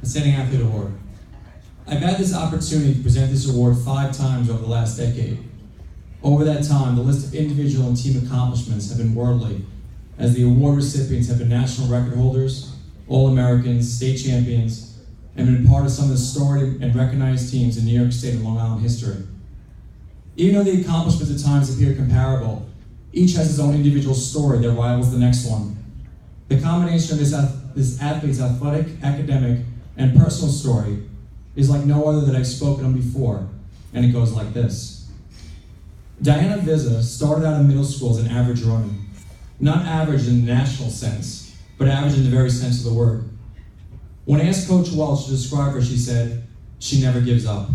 Outstanding Athlete Award. I've had this opportunity to present this award 5 times over the last decade. Over that time, the list of individual and team accomplishments have been worldly, as the award recipients have been national record holders, All-Americans, state champions, and been part of some of the storied and recognized teams in New York State and Long Island history. Even though the accomplishments at times appear comparable, each has its own individual story that rivals the next one. The combination of this athlete's athletic, academic, and personal story is like no other that I've spoken on before, and it goes like this. Diana VIZZA started out in middle school as an average runner. Not average in the national sense, but average in the very sense of the word. When I asked Coach Welch to describe her, she said, she never gives up.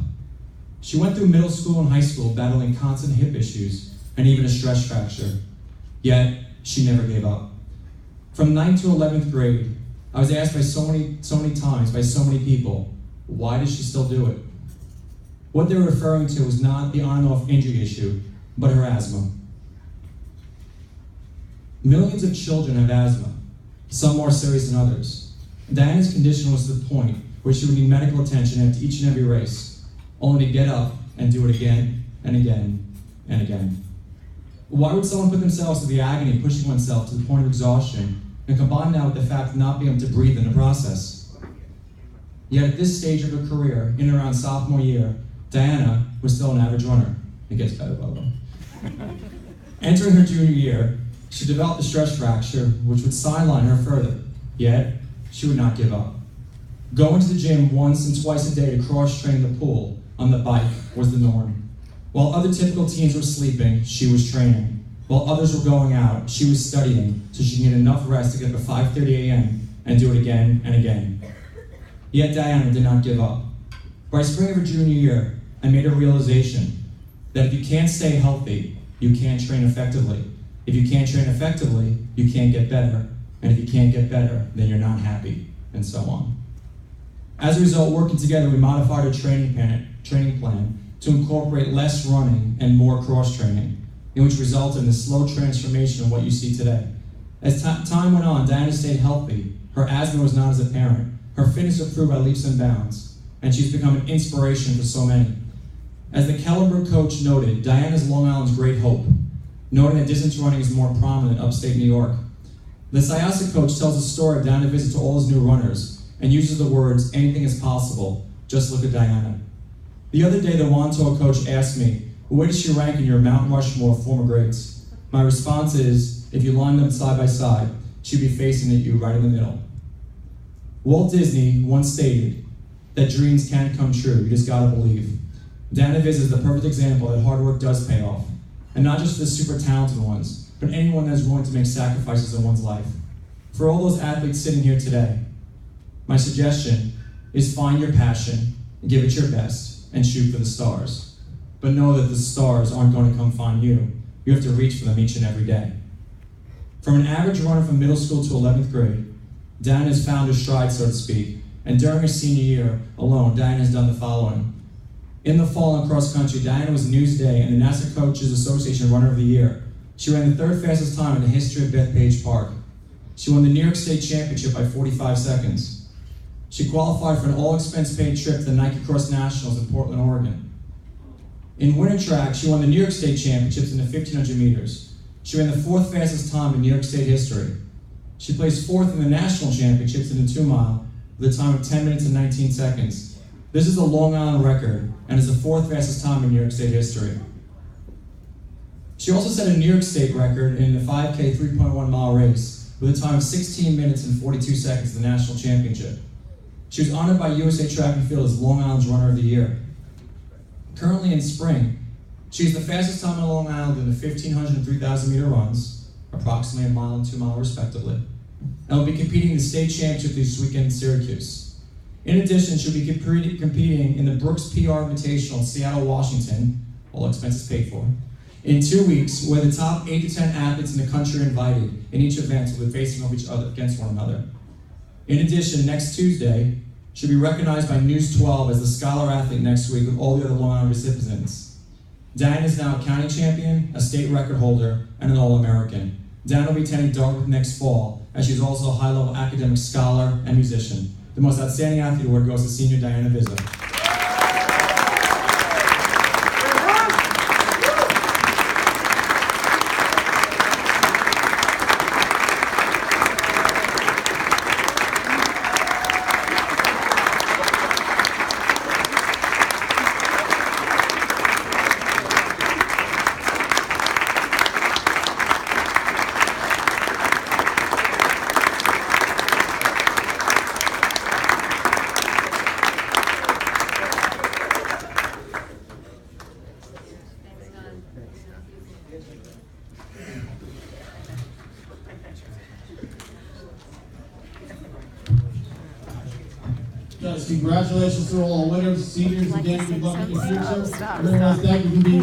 She went through middle school and high school battling constant hip issues and even a stress fracture. Yet, she never gave up. From 9th to 11th grade, I was asked by so many times by so many people, why does she still do it? What they were referring to was not the on-off injury issue, but her asthma. Millions of children have asthma, some more serious than others. Diana's condition was to the point where she would need medical attention after each and every race, only to get up and do it again and again and again. Why would someone put themselves to the agony of pushing oneself to the point of exhaustion and combine that with the fact of not being able to breathe in the process? Yet at this stage of her career, in and around sophomore year, Diana was still an average runner. It gets better, by the way. Entering her junior year, she developed a stress fracture which would sideline her further, yet she would not give up. Going to the gym once and twice a day to cross-train the pool on the bike was the norm. While other typical teens were sleeping, she was training. While others were going out, she was studying so she can get enough rest to get up at 5:30 a.m. and do it again and again. Yet Diana did not give up. By spring of her junior year, I made a realization that if you can't stay healthy, you can't train effectively. If you can't train effectively, you can't get better. And if you can't get better, then you're not happy, and so on. As a result, working together, we modified our training plan to incorporate less running and more cross-training, in which resulted in a slow transformation of what you see today. As time went on, Diana stayed healthy. Her asthma was not as apparent. Her fitness improved by leaps and bounds, and she's become an inspiration for so many. As the Kellenberg coach noted, Diana is Long Island's great hope, noting that distance running is more prominent in upstate New York. The Syosset coach tells a story of Diana visit to all his new runners and uses the words, anything is possible, just look at Diana. The other day, the Wanto coach asked me, where does she rank in your Mount Rushmore of former greats? My response is, if you line them side by side, she'd be facing at you right in the middle. Walt Disney once stated that dreams can come true, you just gotta believe. Diana VIZZA is the perfect example that hard work does pay off, and not just for the super talented ones, but anyone that is willing to make sacrifices in one's life. For all those athletes sitting here today, my suggestion is find your passion, give it your best, and shoot for the stars. But know that the stars aren't going to come find you. You have to reach for them each and every day. From an average runner from middle school to 11th grade, Diana has found her stride, so to speak, and during her senior year alone, Diana has done the following. In the fall in cross country, Diana was Newsday and the NASA Coaches Association Runner of the Year. She ran the 3rd fastest time in the history of Bethpage Park. She won the New York State Championship by 45 seconds. She qualified for an all-expense-paid trip to the Nike Cross Nationals in Portland, Oregon. In winter track, she won the New York State Championships in the 1,500 meters. She ran the 4th fastest time in New York State history. She placed 4th in the National Championships in the 2-mile with a time of 10 minutes and 19 seconds. This is a Long Island record and is the 4th fastest time in New York State history. She also set a New York State record in the 5K 3.1 mile race with a time of 16 minutes and 42 seconds at the National Championship. She was honored by USA Track and Field as Long Island's Runner of the Year. Currently in spring, she is the fastest time on Long Island in the 1,500 and 3,000 meter runs, approximately a mile and 2 mile respectively, and will be competing in the state championship this weekend in Syracuse. In addition, she'll be competing in the Brooks PR Invitational in Seattle, Washington, all expenses paid for, in 2 weeks, where the top 8 to 10 athletes in the country are invited. In each event, will be facing off each other against one another. In addition, next Tuesday, she'll be recognized by News 12 as the Scholar Athlete next week with all the other Long Island recipients. Diana is now a county champion, a state record holder, and an All-American. Diana will be attending Dartmouth next fall, as she's also a high-level academic scholar and musician. The most outstanding athlete award goes to senior Diana VIZZA. Guys, congratulations to all winners, seniors, again, good luck in your future. Everyone, thank you for being